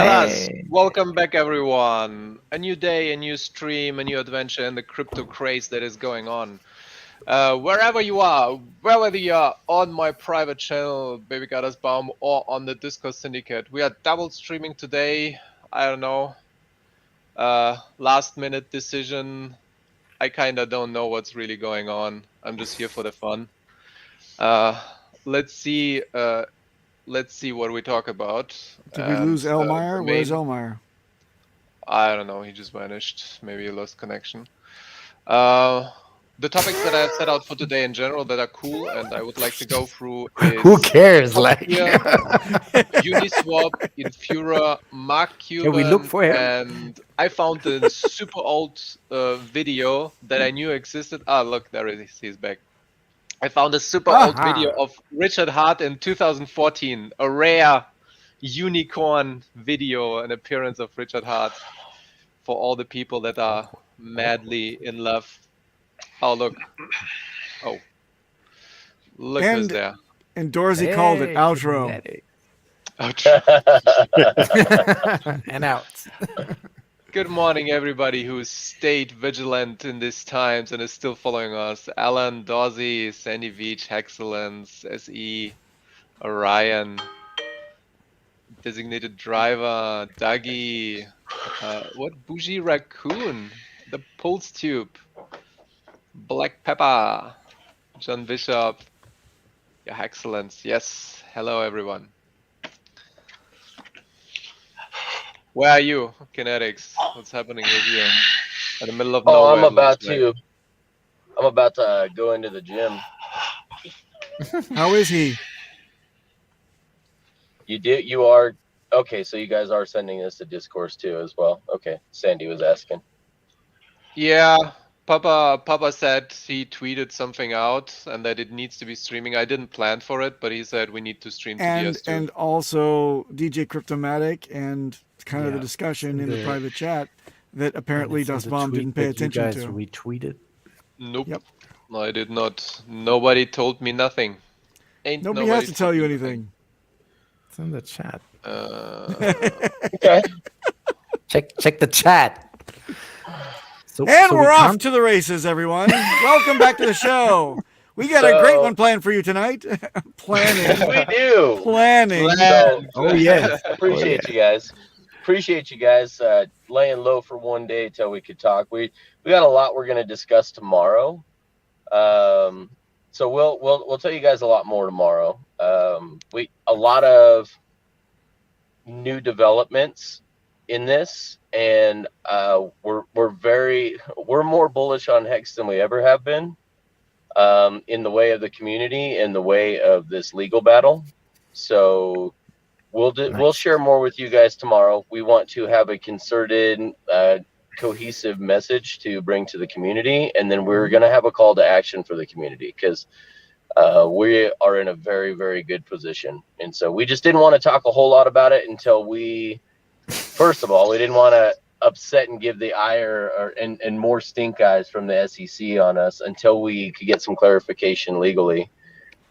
Hellas, Hey. welcome back everyone. A new day, a new stream, a new adventure in the crypto craze that is going on. Wherever you are, whether you are on my private channel, Baby Goddess Baum, or on the Discord Syndicate, we are double streaming today. I don't know. Last minute decision. I kinda don't know what's really going on. I'm just here for the fun. Let's see. Let's see what we talk about. Did we lose Elmire? Where's Elmire? I don't know. He just vanished. Maybe he lost connection. The topics that I have set out for today in general that are cool and I would like to go through is Who cares? Like, here, Uniswap, Infura, Mark Cuban, we look for him? and I found a super old video that I knew existed. Ah, look, there it is. He's back. I found a super old video of Richard Hart in 2014, a rare unicorn video, an appearance of Richard Hart for all the people that are madly in love. Oh, look. Oh. Look who's there. And Dorsey called it outro. Ouch. And out. Good morning, everybody who stayed vigilant in these times and is still following us. Alan, Dorsey, Sandy Beach, Hexcellence, SE, Orion, Designated Driver, Dougie, what? Bougie Raccoon, The Pulse Tube, Black Pepper, John Bishop, Your Hexcellence. Yes, hello everyone. Where are you, Kinetics? What's happening with you? In the middle of nowhere. I'm about to go into the gym. How is he? You are okay. So you guys are sending this to Discourse too, as well. Okay, Sandy was asking. Yeah, Papa said he tweeted something out and that it needs to be streaming. I didn't plan for it, but he said we need to stream to DS2. And also DJ Cryptomatic and kind of the discussion in the private chat that apparently Dustbomb didn't pay attention you guys to. retweeted? Nope. Yep. No, I did not. Nobody told me nothing. Nobody has to tell you anything. It's in the chat. Okay. Check the chat. So we're off to the races, everyone. Welcome back to the show. We got a great one planned for you tonight. Planning. We do. Planning. So, Oh yes. Appreciate you guys. Appreciate you guys laying low for one day till we could talk. We got a lot we're gonna discuss tomorrow. So we'll tell you guys a lot more tomorrow. A lot of new developments in this, and we're more bullish on HEX than we ever have been, in the way of the community, in the way of this legal battle. So we'll share more with you guys tomorrow. We want to have a concerted, cohesive message to bring to the community, and then we're going to have a call to action for the community, because we are in a very, very good position. And so we just didn't want to talk a whole lot about it until first of all, we didn't want to upset and give the ire and more stink eyes from the SEC on us until we could get some clarification legally.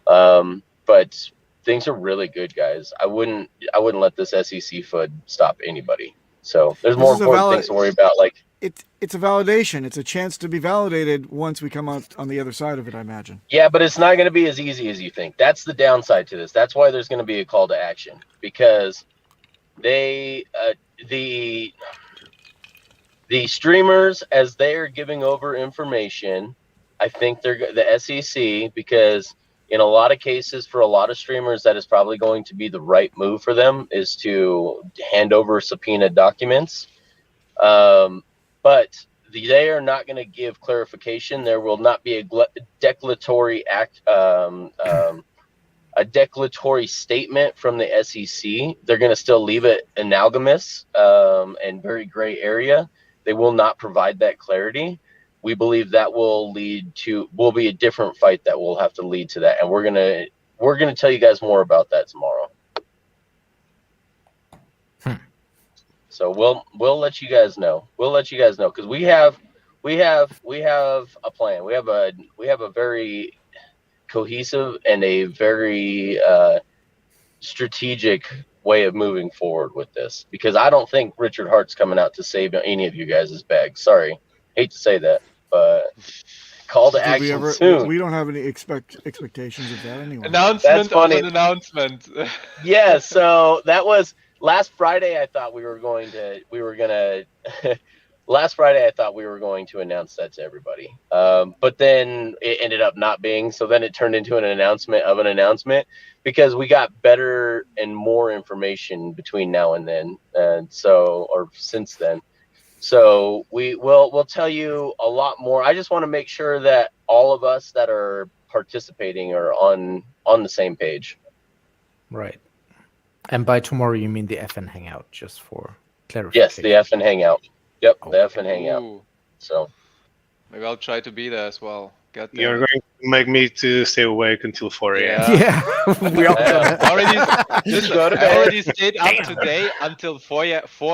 But things are really good, guys. I wouldn't let this SEC FUD stop anybody. So there's more important things to worry about. Like it's a validation. It's a chance to be validated once we come out on the other side of it, I imagine. Yeah, but it's not going to be as easy as you think. That's the downside to this. That's why there's going to be a call to action, because the streamers, as they are giving over information, I think they're the SEC, because in a lot of cases, for a lot of streamers, that is probably going to be the right move for them, is to hand over subpoenaed documents. But they are not going to give clarification. There will not be a declaratory act, a declaratory statement from the SEC. They're going to still leave it analogous and very gray area. They will not provide that clarity. We believe that will be a different fight that will have to lead to that, and we're gonna tell you guys more about that tomorrow. So we'll let you guys know. We'll let you guys know, because we have a plan. We have a very cohesive and a very strategic way of moving forward with this, because I don't think Richard Hart's coming out to save any of you guys' bags. Sorry, hate to say that, but call to Did we action ever? soon. We don't have any expectations of that anyway. That's Announcement of funny. an announcement. Yeah, so that was last Friday. I thought we were gonna last Friday I thought we were going to announce that to everybody, but then it ended up not being. So then it turned into an announcement of an announcement, because we got better and more information between now and then, and so, or since then. So we'll tell you a lot more. I just want to make sure that all of us that are participating are on the same page. Right. And by tomorrow, you mean the FN Hangout, just for clarification. Yes, the FN Hangout. Yep, the FN Hangout. Ooh, So maybe I'll try to be there as well. Get there. You're going to make me to stay awake until 4 a.m. Yeah. Yeah, we all. Listen, Go to I bed. already stayed up today until 4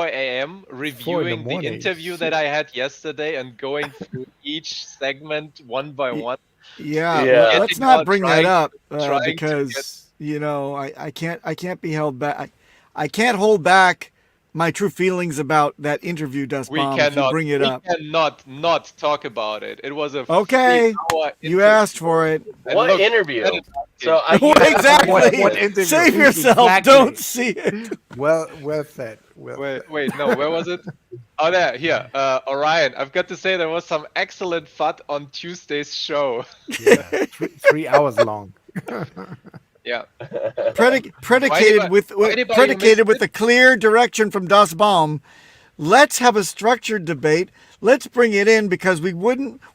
a.m. reviewing the morning. interview that I had yesterday and going through each segment one by one. Yeah, Yeah. let's not bring that up trying to because you know I can't be held back. I can't hold back my true feelings about that interview, Dust We Bomb. If you cannot bring it up. cannot not talk about it. It was a Okay, 3-hour you interview. asked for it. And What look, interview? that is- So I Well, exactly. What interview? Save yourself. Exactly. Don't see it. Well said. Well said. Wait, no, where was it? Oh, there, here. Orion, I've got to say there was some excellent FUD on Tuesday's show. Yeah, 3 hours long. Yeah. Predicated with anybody who predicated missed with a clear direction from Das Baum. Let's have a structured debate. Let's bring it in because we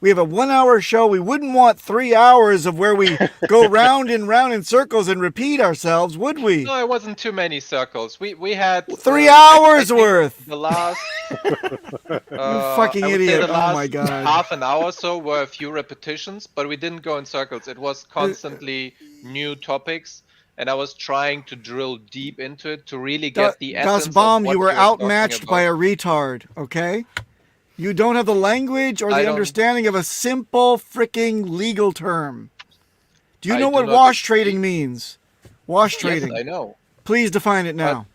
have a 1 hour show. We wouldn't want 3 hours of where we go round and round in circles and repeat ourselves, would we? No, it wasn't too many circles. We had 3 I hours think worth. The last fucking I would say idiot. the Oh my last God. half an hour or so were a few repetitions, but we didn't go in circles. It was constantly new topics, and I was trying to drill deep into it to really get the essence Das Baum, of what you were we talking outmatched by about. a retard, okay? You don't have the language or I the don't- understanding of a simple freaking legal term. Do you I know do what not wash agree. trading means? Wash Yes, trading. I know. Please define it now.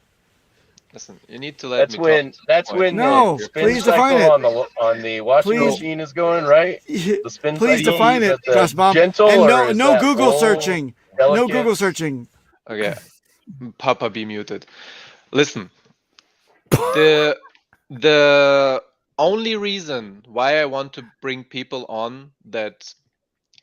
Listen, you need to let That's me when talk. that's when No, the spin please cycle define it. on the washing Please. machine is going, right? The spin Please cycle, define is it, that the Das Baum. gentle, And or no, is no that Google full, searching. delicate? No Google searching. Okay, Papa, be muted. Listen, the only reason why I want to bring people on that,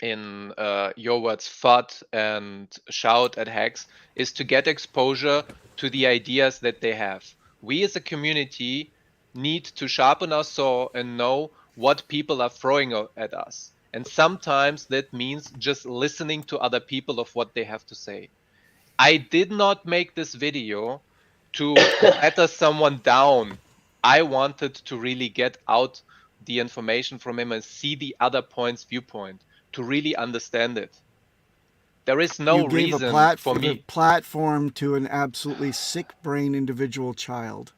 in your words, FUD and shout at HEX, is to get exposure to the ideas that they have. We as a community need to sharpen our saw and know what people are throwing at us. And sometimes that means just listening to other people of what they have to say. I did not make this video to batter someone down. I wanted to really get out the information from him and see the other point's viewpoint to really understand it. There is no You gave reason a for me. platform to an absolutely sick brain individual child.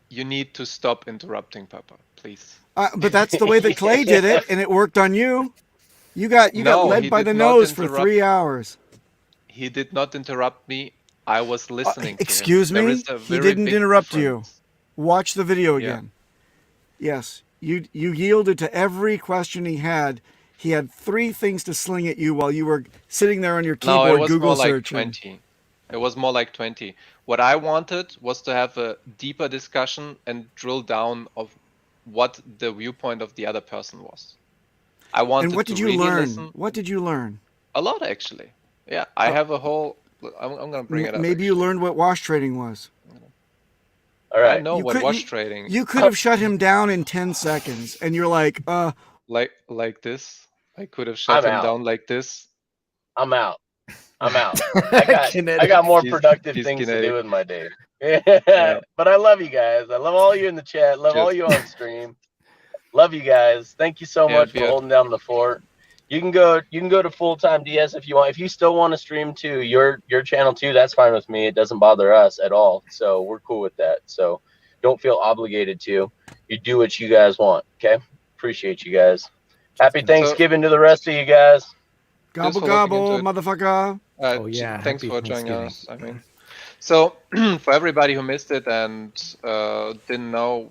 You need to stop interrupting, Papa, please. But that's the way that Clay did it, and it worked on you. You got No, led he by did the not nose for interrupt. 3 hours. He did not interrupt me. I was listening. Excuse to him. There me? is a He very didn't big interrupt you. difference. Watch the video Yeah. again. Yes, you yielded to every question he had. He had 3 things to sling at you while you were sitting there on your No, keyboard it was Google more like searching. 20. It was more like 20. What I wanted was to have a deeper discussion and drill down of what the viewpoint of the other person was. I wanted And what to did you really learn? listen. What did you learn? A lot, actually. Yeah, I have a whole. I'm going to bring it up. Maybe you learned what wash trading was. All I right. know You what could- wash trading. You could have shut him down in 10 seconds, and you're like, like this. I could have shut I'm him out. down like this. I'm out. I'm out. I got more He's- productive he's things to kinetic. do with my day. But I love you guys. I love all you in the chat. Love all you on stream. Love you guys. Thank you so Yeah, much for Beard. holding down the fort. You can go to full-time DS if you want. If you still want to stream to your channel too, that's fine with me. It doesn't bother us at all. So we're cool with that. So don't feel obligated to. You do what you guys want. Okay? Appreciate you guys. Happy Thanksgiving to the rest of you guys. gobble for looking gobble, into it. motherfucker. Oh, yeah, Thanks happy for joining Thanksgiving. us. I mean, So for everybody who missed it and didn't know,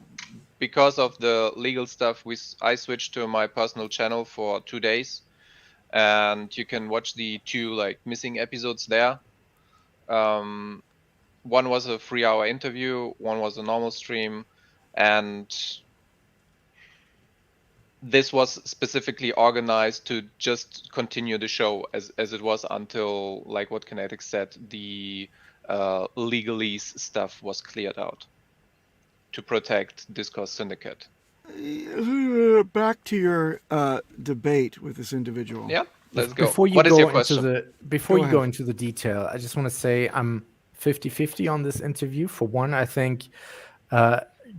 because of the legal stuff, I switched to my personal channel for 2 days, and you can watch the 2 like missing episodes there. One was a 3-hour interview, one was a normal stream, and this was specifically organized to just continue the show as it was until, like what Kinetic said, the legalese stuff was cleared out to protect Discourse Syndicate. Back to your debate with this individual. Yeah, let's go. Before you What is go your into question? Go ahead. into the detail, I just want to say I'm 50-50 on this interview. For one, I think,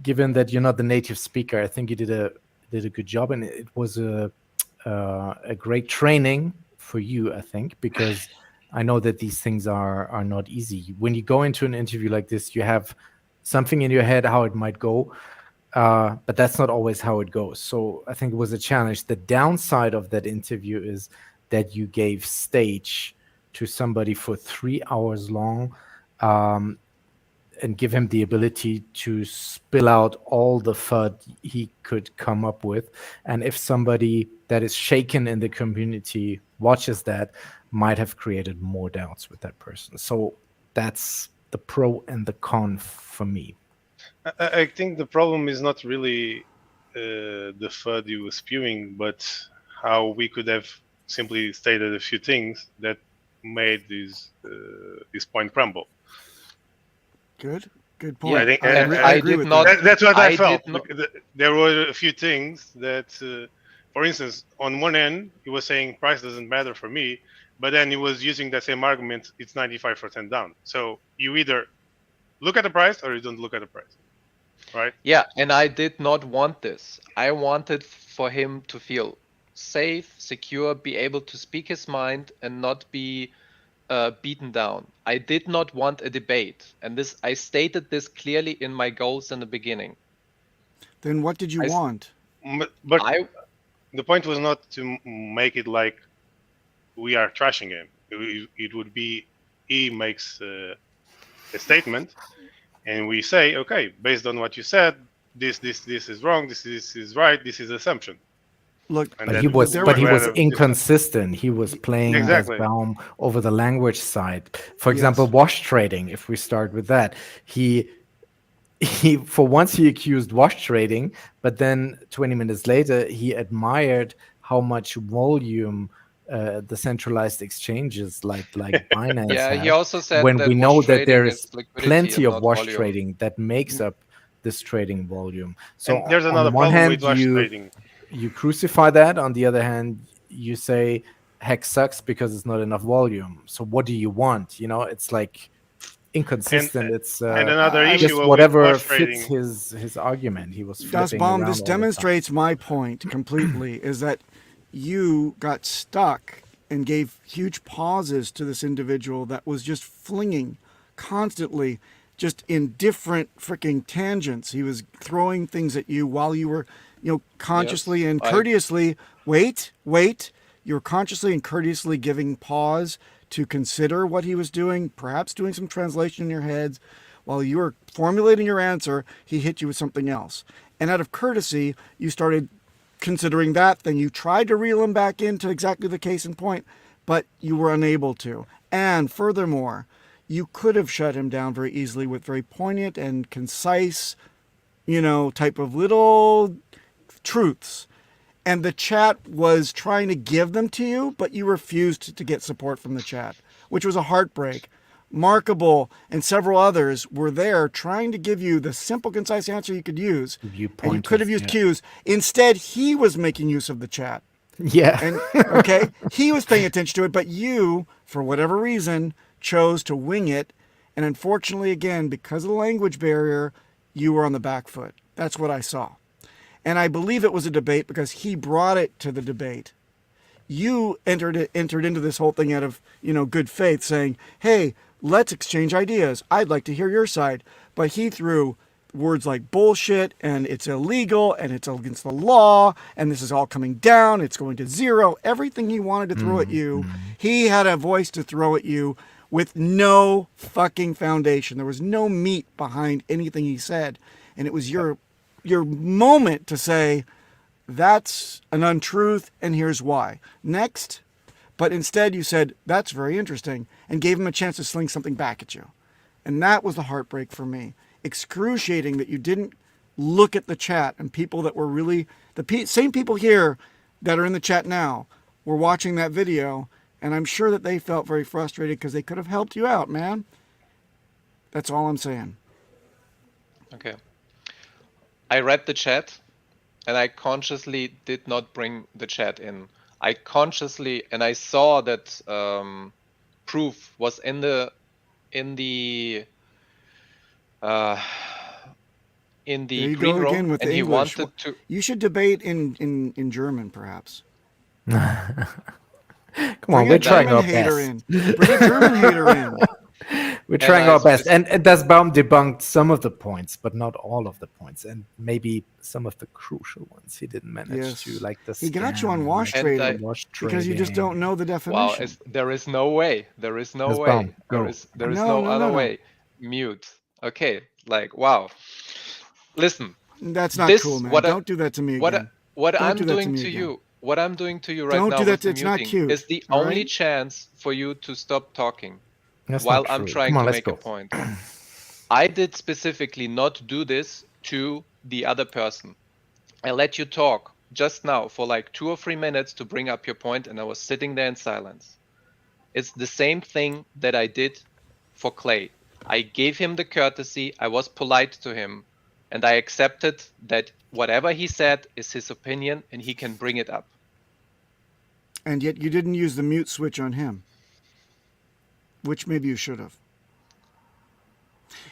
given that you're not the native speaker, I think you did a good job, and it was a great training for you, I think, because I know that these things are not easy. When you go into an interview like this, you have something in your head how it might go, but that's not always how it goes. So I think it was a challenge. The downside of that interview is that you gave stage to somebody for 3 hours long, and give him the ability to spill out all the FUD he could come up with. And if somebody that is shaken in the community watches that, might have created more doubts with that person. So that's the pro and the con for me. I think the problem is not really the FUD you were spewing, but how we could have simply stated a few things that made this point crumble. Good point. Yeah, I think I agree did with not- that. that's what I felt. did not- There were a few things that, for instance, on one end, he was saying price doesn't matter for me, but then he was using that same argument, it's 95% down. So you either look at the price or you don't look at the price, right? Yeah, and I did not want this. I wanted for him to feel safe, secure, be able to speak his mind and not be beaten down. I did not want a debate, and I stated this clearly in my goals in the beginning. Then what did you I- want? But I the point was not to make it like we are trashing him. It would be he makes a statement, and we say, okay, based on what you said, this is wrong, this is right, this is assumption. Look, And But then he was, there but he were- was inconsistent. He was playing Exactly. Das Baum over the language side. For Yes. example, wash trading. If we start with that, he for once he accused wash trading, but then 20 minutes later he admired how much volume the centralized exchanges like Binance yeah, he have, also said when that we know wash that trading there is is liquidity plenty and of not wash volume. trading that makes up this trading volume. So And there's on another one problem hand, with wash trading. you crucify that. On the other hand, you say HEX sucks because it's not enough volume. So what do you want? You know, it's like inconsistent. It's And another I- just issue with whatever wash fits trading. his argument. He was Das flipping Baum, around this all the time. demonstrates my point completely, is that you got stuck and gave huge pauses to this individual that was just flinging constantly, just in different freaking tangents. He was throwing things at you while you were, consciously Yes, and I- courteously, wait, you're consciously and courteously giving pause to consider what he was doing, perhaps doing some translation in your heads. While you were formulating your answer, he hit you with something else. And out of courtesy, you started considering that. Then you tried to reel him back into exactly the case in point, but you were unable to. And furthermore, you could have shut him down very easily with very poignant and concise, type of little truths. And the chat was trying to give them to you, but you refused to get support from the chat, which was a heartbreak. Markable and several others were there trying to give you the simple, concise answer you could use. Give you And you could have pointers, used yeah. cues. Instead, he was making use of the chat. Yeah. And okay, he was paying attention to it, but you, for whatever reason, chose to wing it. And unfortunately, again, because of the language barrier, you were on the back foot. That's what I saw. And I believe it was a debate because he brought it to the debate. You entered into this whole thing out of, good faith, saying, hey, let's exchange ideas. I'd like to hear your side. But he threw words like bullshit and it's illegal and it's against the law and this is all coming down. It's going to zero. Everything he wanted to throw at you, he had a voice to throw at you with no fucking foundation. There was no meat behind anything he said. And it was your moment to say, that's an untruth, and here's why. Next. But instead you said, that's very interesting, and gave him a chance to sling something back at you. And that was the heartbreak for me. Excruciating that you didn't look at the chat, and people that were really, same people here that are in the chat now were watching that video, and I'm sure that they felt very frustrated because they could have helped you out, man. That's all I'm saying. Okay. I read the chat, and I consciously did not bring the chat in. I consciously, and I saw that proof was in the There you green go again room, with and the he English. wanted to. You should debate in German, perhaps. Come on, we're trying our hater best. in. Bring a German hater in. We're trying our best. And Das Baum debunked some of the points, but not all of the points. And maybe some of the crucial ones he didn't manage to, like the He got you on scam, wash like trading wash because you just don't know the definition. Wow, there is no way. There is no Das way. Baum, There go. is no other way. Mute. Okay, like wow. Listen. That's not cool, man. Don't do that to me again. What I'm doing to you right don't now do that. with the It's not muting cute, is the only chance for you to stop talking while I'm trying to make a point. I did specifically not do this to the other person. I let you talk just now for like 2 or 3 minutes to bring up your point, and I was sitting there in silence. It's the same thing that I did for Clay. I gave him the courtesy, I was polite to him, and I accepted that whatever he said is his opinion and he can bring it up. And yet you didn't use the mute switch on him, which maybe you should have.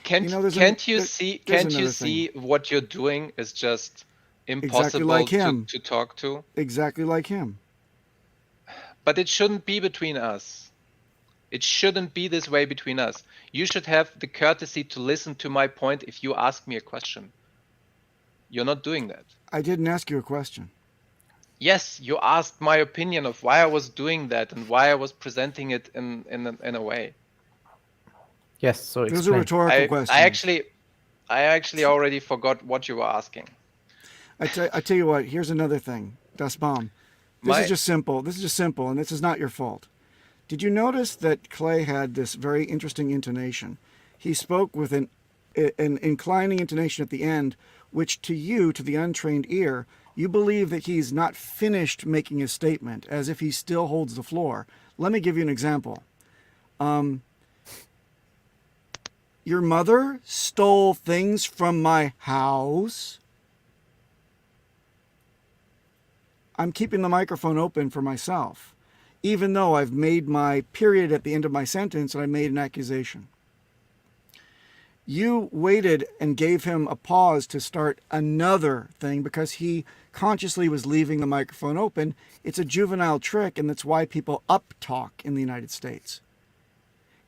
Can't you see what you're doing is just impossible to talk to? Exactly like him. But it shouldn't be between us. It shouldn't be this way between us. You should have the courtesy to listen to my point if you ask me a question. You're not doing that. I didn't ask you a question. Yes, you asked my opinion of why I was doing that and why I was presenting it in a way. Yes, so those are rhetorical questions. I actually already forgot what you were asking. I tell you what. Here's another thing, Das Baum. This is just simple, and this is not your fault. Did you notice that Clay had this very interesting intonation? He spoke with an inclining intonation at the end, which to you, to the untrained ear, you believe that he's not finished making his statement, as if he still holds the floor. Let me give you an example. Your mother stole things from my house. I'm keeping the microphone open for myself, even though I've made my period at the end of my sentence and I made an accusation. You waited and gave him a pause to start another thing because he consciously was leaving the microphone open. It's a juvenile trick, and that's why people uptalk in the United States.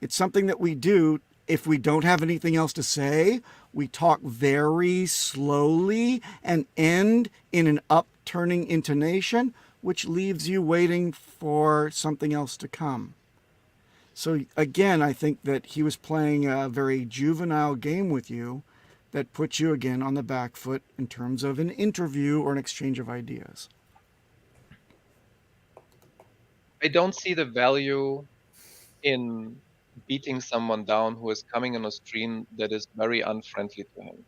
It's something that we do. If we don't have anything else to say, we talk very slowly and end in an upturning intonation, which leaves you waiting for something else to come. So again, I think that he was playing a very juvenile game with you that puts you again on the back foot in terms of an interview or an exchange of ideas. I don't see the value in beating someone down who is coming on a stream that is very unfriendly to him.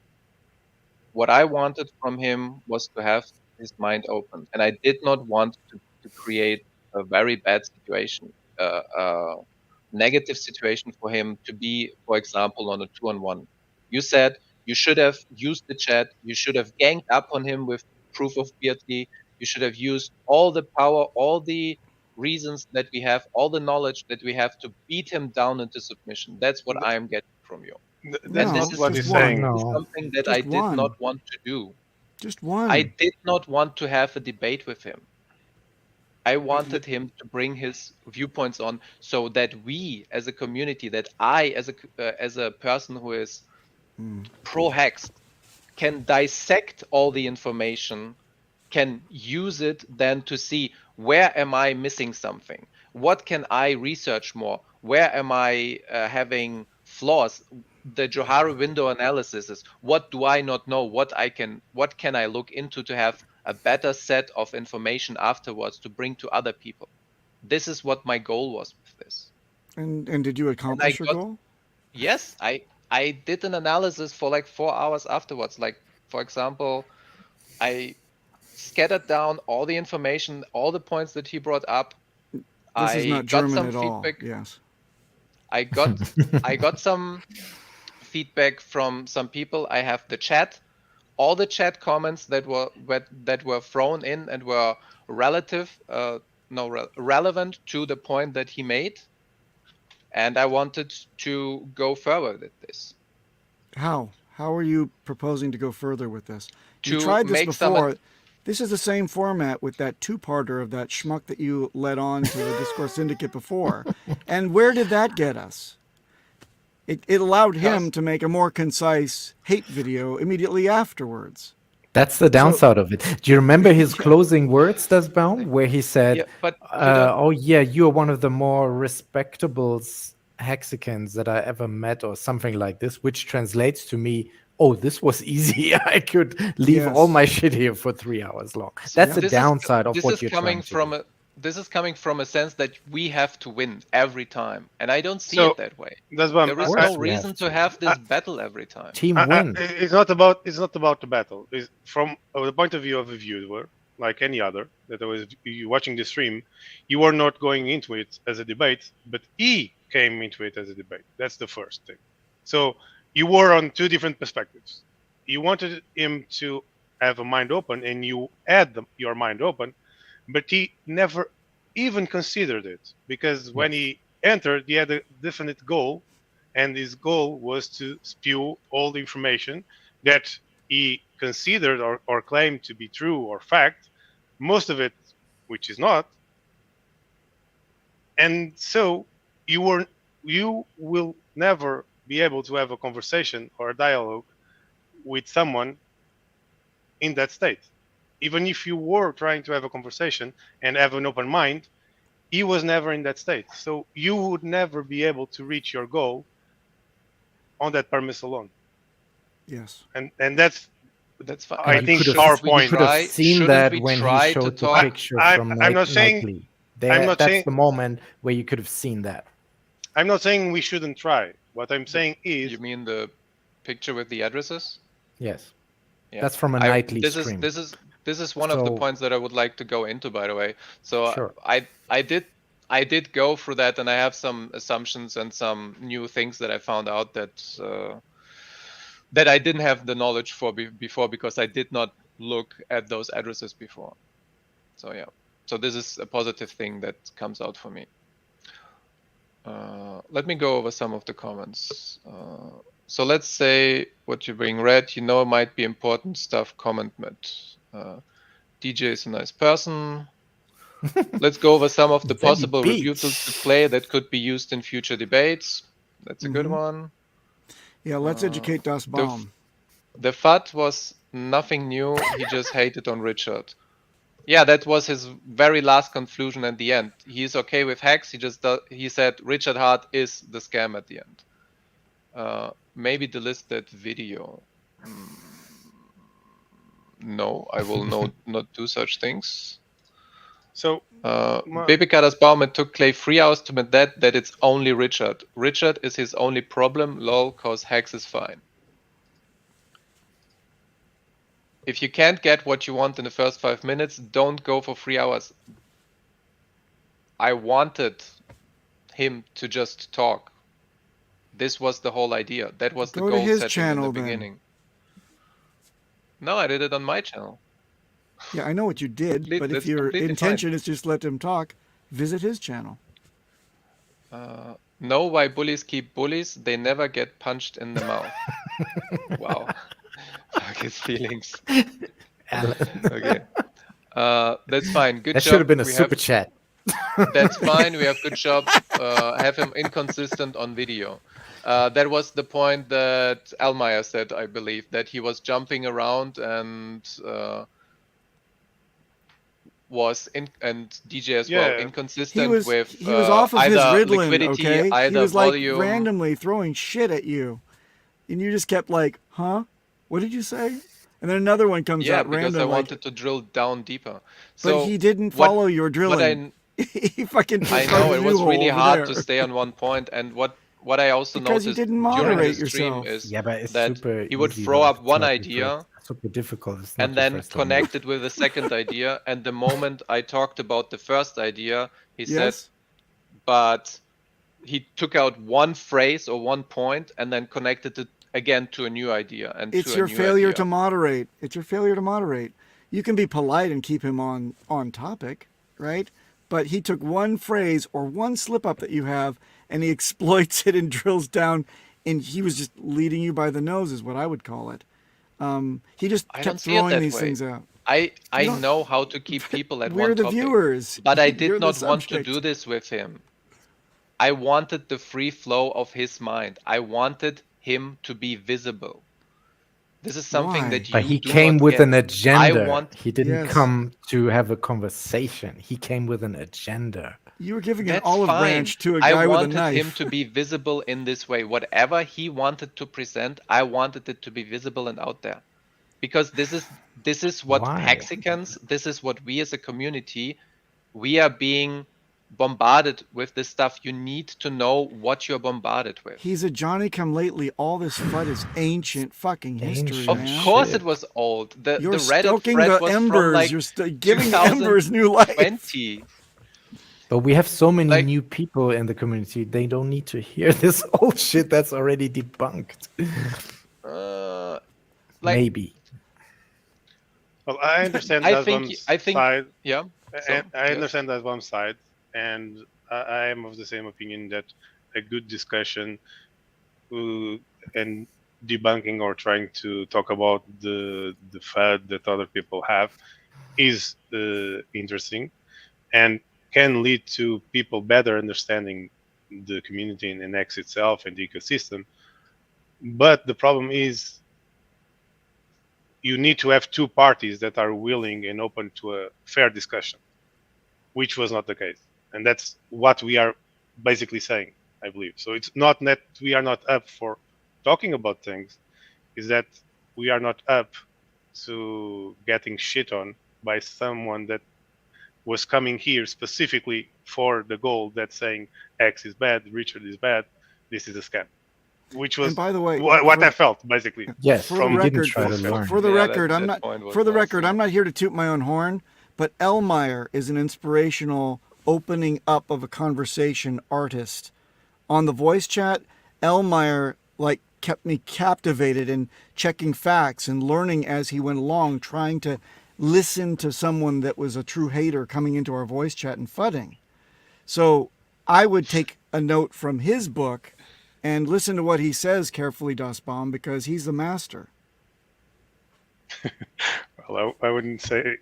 What I wanted from him was to have his mind open, and I did not want to create a very bad situation, negative situation for him to be, for example, on a 2-on-1. You said you should have used the chat, you should have ganged up on him with proof of BRT, you should have used all the power, all the reasons that we have, all the knowledge that we have to beat him down into submission. That's what I am getting from you. That's not what he's saying. Something that I did not want to do. Just one. I did not want to have a debate with him. I wanted him to bring his viewpoints on so that we as a community, that I as a person who is pro-HEX can dissect all the information, can use it then to see where am I missing something? What can I research more? Where am I having flaws? The Johari window analysis is what do I not know? What can I look into to have a better set of information afterwards to bring to other people? This is what my goal was with this. And did you accomplish your goal? Yes, I did an analysis for like 4 hours afterwards. Like, for example, I scattered down all the information, all the points that he brought up. This is not German at all. Yes. I got some feedback from some people. I have the chat, all the chat comments that were thrown in and were relevant to the point that he made, and I wanted to go further with this. How are you proposing to go further with this? You To tried this make before. This is the same format with that two-parter of that schmuck that you led on to the Discourse Syndicate before. And where did that get us? It allowed him to make a more concise hate video immediately afterwards. That's the downside of it. Do you remember his closing words, Dasbaum, where he said, "Oh yeah, you're one of the more respectable hexicans that I ever met," or something like this, which translates to me, "Oh, this was easy. I could leave all my shit here for 3 hours long." That's the downside of what you're trying to do. This is coming from a sense that we have to win every time, and I don't see it that way. There is no reason to have this battle every time. Team win. It's not about the battle. It's from the point of view of a viewer, like any other that was watching the stream. You were not going into it as a debate, but he came into it as a debate. That's the first thing. So you were on two different perspectives. You wanted him to have a mind open, and you had your mind open. But he never even considered it, because when he entered, he had a definite goal, and his goal was to spew all the information that he considered or claimed to be true or fact, most of it which is not. And so you will never be able to have a conversation or a dialogue with someone in that state. Even if you were trying to have a conversation and have an open mind, he was never in that state. So you would never be able to reach your goal on that premise alone. Yes. And that's fine. I think our point. You could have seen that when he showed the picture from Nightly. That's the moment where you could have seen that. I'm not saying we shouldn't try. What I'm saying is... You mean the picture with the addresses? Yes. Yeah. That's from a Nightly stream. This is one of the points that I would like to go into, by the way. So I did go through that, and I have some assumptions and some new things that I found out that I didn't have the knowledge for before, because I did not look at those addresses before. So yeah, so this is a positive thing that comes out for me. Let me go over some of the comments. So let's say what you bring red, it might be important stuff, comment DJ is a nice person. Let's go over some of the possible rebuttals to play that could be used in future debates. That's a good one. Yeah, let's educate Das Baum. The FUD was nothing new. He just hated on Richard. Yeah, that was his very last conclusion at the end. He's okay with HEX. He said Richard Hart is the scam at the end. Maybe delist that video. No, I will not do such things. So, Bibikadas Baum, it took Clay 3 hours to admit that it's only Richard. Richard is his only problem, lol, cause HEX is fine. If you can't get what you want in the first 5 minutes, don't go for 3 hours. I wanted him to just talk. This was the whole idea. That was the goal setting in the beginning. No, I did it on my channel. Yeah, I know what you did, but if your intention is just let him talk, visit his channel. Know why bullies keep bullies? They never get punched in the mouth. Wow. Fuck his feelings. Alan. Okay. That's fine. Good job. That should have been a super chat. That's fine. We have good job. Have him inconsistent on video. That was the point that Elmeyer said, I believe, that he was jumping around and was and DJ as Yeah. well He inconsistent was with he was off of his either Ritalin, liquidity, okay? He either was like volume. randomly throwing shit at you, and you just kept like, "Huh? What did you say?" And then another one comes Yeah, out because I random, like, wanted to drill down deeper. but So he didn't what follow your what drilling. He fucking just I know started it a new was hole really over hard to there stay on one point, and what I also because you noticed didn't during the moderate stream yourself. is Yeah, but it's that super he would easy throw though up to one talk idea super difficult. It's not and your then first time. connect it with the second idea, and the moment I talked about the first idea, he said, Yes. but he took out one phrase or one point and then connected it again to a new idea and It's to a your new failure idea. to moderate. It's your failure to moderate. You can be polite and keep him on topic, right? But he took one phrase or one slip up that you have and he exploits it and drills down, and he was just leading you by the nose is what I would call it. He just I don't kept see it throwing that these way. things out. I don't- know how to keep people at We're one the topic, viewers. but I You're did the not want to subject. do this with him. I wanted the free flow of his mind. I wanted him to be visible. This is something Why? that But you he do came not with get. an agenda. want- He didn't Yes. come to have a conversation. He came with an agenda. You were giving an That's olive fine. branch to a I guy with a wanted knife. him to be visible in this way. Whatever he wanted to present, I wanted it to be visible and out there. Because this is what Why? Hexicans, this is what we as a community, we are being bombarded with this stuff. You need to know what you're bombarded with. He's a Johnny come lately. All this FUD is ancient fucking history, Ancient Of man. course shit. it was old. The You're Reddit stoking thread the was embers. from like You're giving the embers new life. 2020. But we have so many Like- new people in the community. They don't need to hear this old shit that's already debunked. Like- Maybe. Well, I understand I that think- one I think- side. Yeah. So, And I yes. understand that one side, and I am of the same opinion that a good discussion and debunking or trying to talk about the FUD that other people have is interesting and can lead to people better understanding the community and X itself and the ecosystem. But the problem is you need to have two parties that are willing and open to a fair discussion, which was not the case. And that's what we are basically saying, I believe. So it's not that we are not up for talking about things, is that we are not up to getting shit on by someone that was coming here specifically for the goal that's saying X is bad, Richard is bad, this is a scam. Which was And by the way, what I felt, basically. Yes, For we the didn't record, try to learn. for the Yeah, record, I'm that not. point was For the awesome. record, I'm not here to toot my own horn, but Elmeyer is an inspirational opening up of a conversation artist. On the voice chat, Elmeyer like kept me captivated and checking facts and learning as he went along, trying to listen to someone that was a true hater coming into our voice chat and fudding. So I would take a note from his book and listen to what he says carefully, Das Bomb, because he's the master. Well, I wouldn't say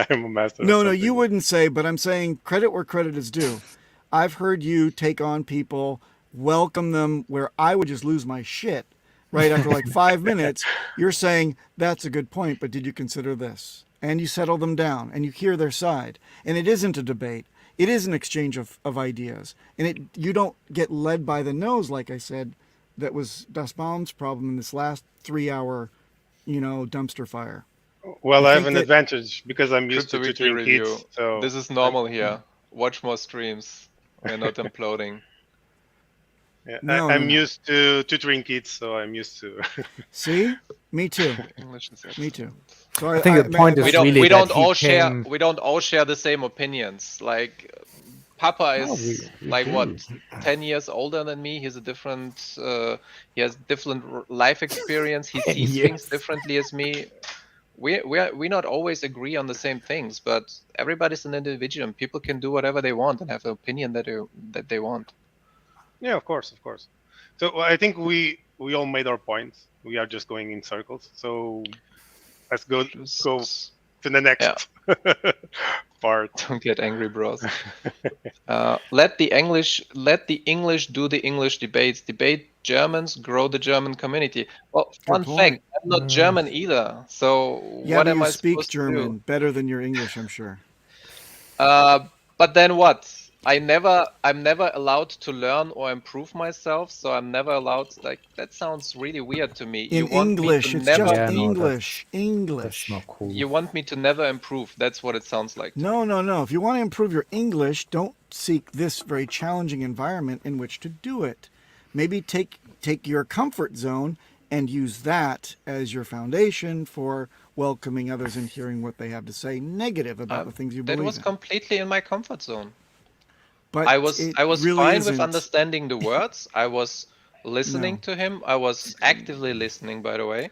I'm a master. No, of no, something. you wouldn't say, but I'm saying credit where credit is due. I've heard you take on people, welcome them where I would just lose my shit right after like 5 minutes. You're saying that's a good point, but did you consider this? And you settle them down and you hear their side. And it isn't a debate. It is an exchange of ideas. And you don't get led by the nose, like I said, that was Das Bomb's problem in this last 3-hour, dumpster fire. Well, I I have think an that- advantage because I'm used Crypto to Weekly tutoring review. kids. So This is normal here. Watch more streams. We're not imploding. yeah, No, I'm no. used to tutoring kids, so I'm used to. See? Me too. English is Me too. excellent. So I think the point is We don't. really We that don't he all share. came- We don't all share the same opinions. Like Papa No, is we like do. what, 10 years older than me. He's a different. He has different life experience. He 10 sees years. things differently as me. We not always agree on the same things, but everybody's an individual. People can do whatever they want and have an opinion that they want. Yeah, of course, of course. So I think we all made our points. We are just going in circles. So let's go Just to the next part. don't get angry, bros. Let the English do the English debates. Debate Germans, grow the German community. Well, fun point. fact, I'm not German either. So Yeah, what but am you I speak supposed German to do? better than your English, I'm sure. But then what? I'm never allowed to learn or improve myself, so I'm never allowed. Like that sounds really weird to me. In You want me English, to it's never just Yeah, no, English. that's English. not cool. You want me to never improve. That's what it sounds like. To me. No. If you want to improve your English, don't seek this very challenging environment in which to do it. Maybe take your comfort zone and use that as your foundation for welcoming others and hearing what they have to say negative about the things you That believe was in. completely in my comfort zone. But I was it really really fine with isn't. understanding the words. I was listening No. to him. I was actively listening, by the way.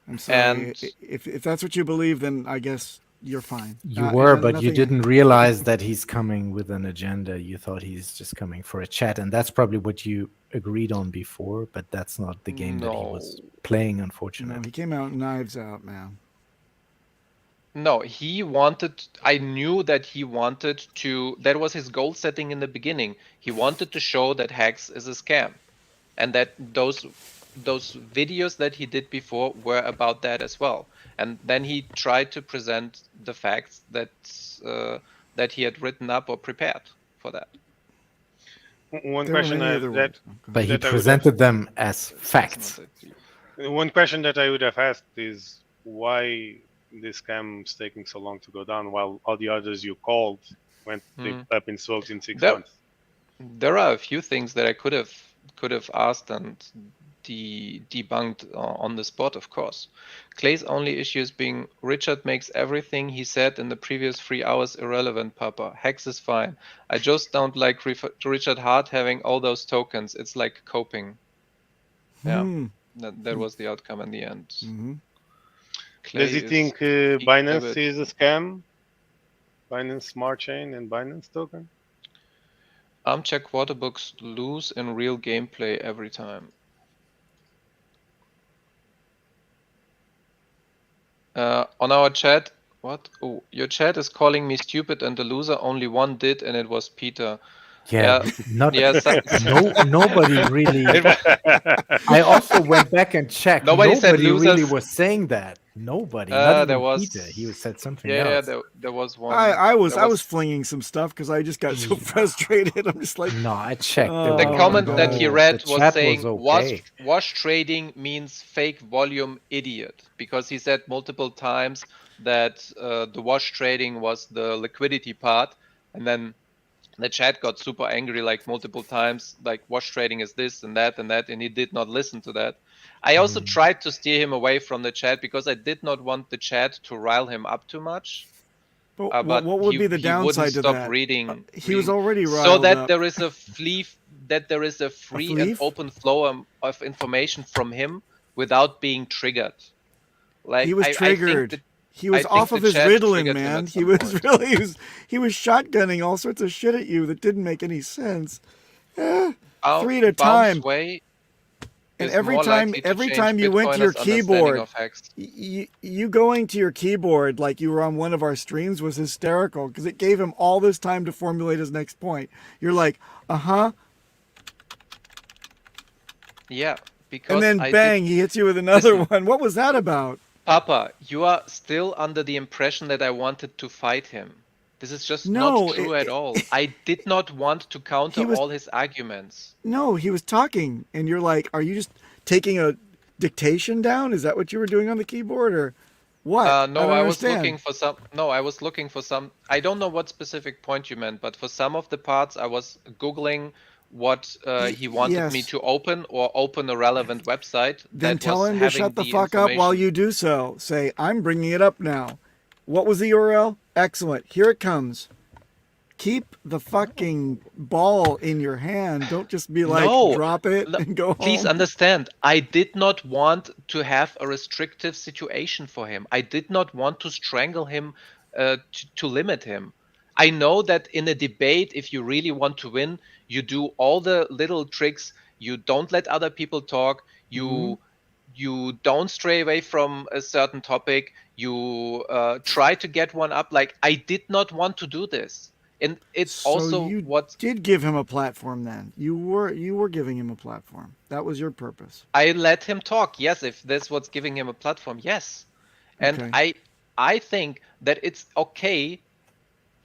I'm sorry. And If that's what you believe, then I guess you're fine. You were, but you nothing- didn't realize that he's coming with an agenda. You thought he's just coming for a chat, and that's probably what you agreed on before. But that's not the game that he was playing, No, unfortunately. he came out knives out, man. No, he wanted, I knew that he wanted to, that was his goal setting in the beginning. He wanted to show that HEX is a scam. And that those videos that he did before were about that as well. And then he tried to present the facts that that he had written up or prepared for that. One There were question many other that ones. Okay. But he that I would have- presented them as It's facts. not that deep. one question that I would have asked is why this scam is taking so long to go down while all the others you called went up in smokes in 6 That- months. There are a few things that I could have asked and debunked on the spot, of course. Clay's only issue is being Richard makes everything he said in the previous 3 hours irrelevant, Papa. HEX is fine. I just don't like Richard Hart having all those tokens. It's like coping. Yeah, that was the outcome in the end. Mm-hmm. Clay Does he is think peak Binance debit. is a scam? Binance Smart Chain and Binance token? Armchair quarterbacks lose in real gameplay every time. On our chat, what? Oh, your chat is calling me stupid and a loser. Only one did, and it was Peter. Yeah, not Yes. nobody really. I also went back and checked. Nobody said really losers. was saying that. Nobody. Not even there was Peter. He said something Yeah, else. there was one. I was there flinging some stuff because I just got so frustrated. I'm just like, No, I checked. Oh, The comment that he no, read the was chat saying okay. wash trading means fake volume idiot, because he said multiple times that the wash trading was the liquidity part, and then the chat got super angry like multiple times, like wash trading is this and that and that, and he did not listen to that. I also tried to steer him away from the chat because I did not want the chat to rile him up too much. but But what would he- be the he downside wouldn't to stop that? reading. He was reading. already So riled that up. there is a free and fleef? open flow of information from him without being triggered. Like He was I think triggered. that- He was I think off of the his chat Ritalin, triggered him man. at He some was point. really he was shotgunning all sorts of shit at you that didn't make any sense. Three at a Baum's time. way And is every more time likely to every change time you went to your Bitcoiners' understanding keyboard, of HEX. you going to your keyboard like you were on one of our streams was hysterical because it gave him all this time to formulate his next point. You're like, Yeah, because and then I bang, did, he hits you with another Listen. one. What was that about? Papa, you are still under the impression that I wanted to fight him. This is just No, not true it- at all. I did not want to counter was- all his arguments. No, he was talking, and you're like, are you just taking a dictation down? Is that what you were doing on the keyboard, or what? No, don't I was understand. looking for some. No, I was looking for some. I don't know what specific point you meant, but for some of the parts, I was googling what he wanted me yes. to open or open a relevant website. Then that tell was him to having shut the the fuck up while information. you do so. Say, I'm bringing it up now. What was the URL? Excellent. Here it comes. Keep the fucking ball in your hand. Don't just be like, No, drop it no, and go home. Please understand, I did not want to have a restrictive situation for him. I did not want to strangle him, to limit him. I know that in a debate, if you really want to win, you do all the little tricks. You don't let other people talk. You don't stray away from a certain topic. You try to get one up. Like, I did not want to do this. And it's So also you what did give him a platform then. You were giving him a platform. That was your purpose. I let him talk. Yes, if that's what's giving him a platform, yes. And Okay. I think that it's okay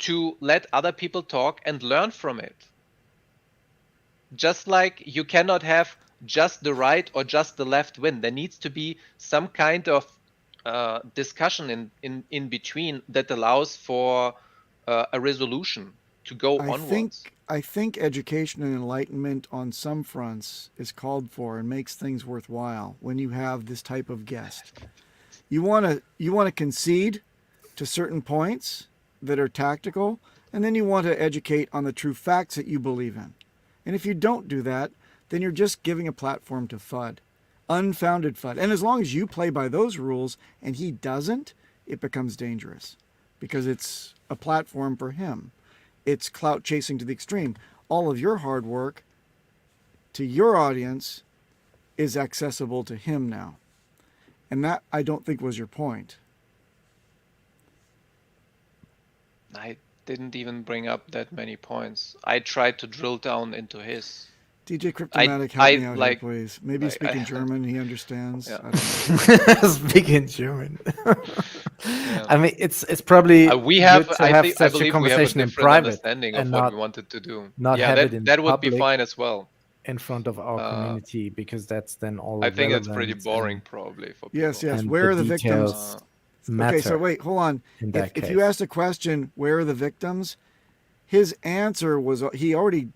to let other people talk and learn from it. Just like you cannot have just the right or just the left win. There needs to be some kind of discussion in between that allows for a resolution to go onwards. I think education and enlightenment on some fronts is called for and makes things worthwhile when you have this type of guest. You want to concede to certain points that are tactical, and then you want to educate on the true facts that you believe in. And if you don't do that, then you're just giving a platform to FUD, unfounded FUD. And as long as you play by those rules and he doesn't, it becomes dangerous because it's a platform for him. It's clout chasing to the extreme. All of your hard work to your audience is accessible to him now. And that, I don't think, was your point. I didn't even bring up that many points. I tried to drill down into his. DJ Cryptomatic, help me out here, please. Maybe you speak in German, he understands. Yeah. I don't know. Speak in German. Yeah. I mean, it's probably we have. good to I have think I such a believe we have a conversation in different private understanding of and what not we wanted to do. not Yeah, have that it in that would be public. fine as well. in front of our community, because that's then all I think it's pretty relevant boring, and- probably for people. Yes, yes. and Where are the details victims? matter Okay, so wait, hold on. in that If case. you asked a question, where are the victims? His answer was he already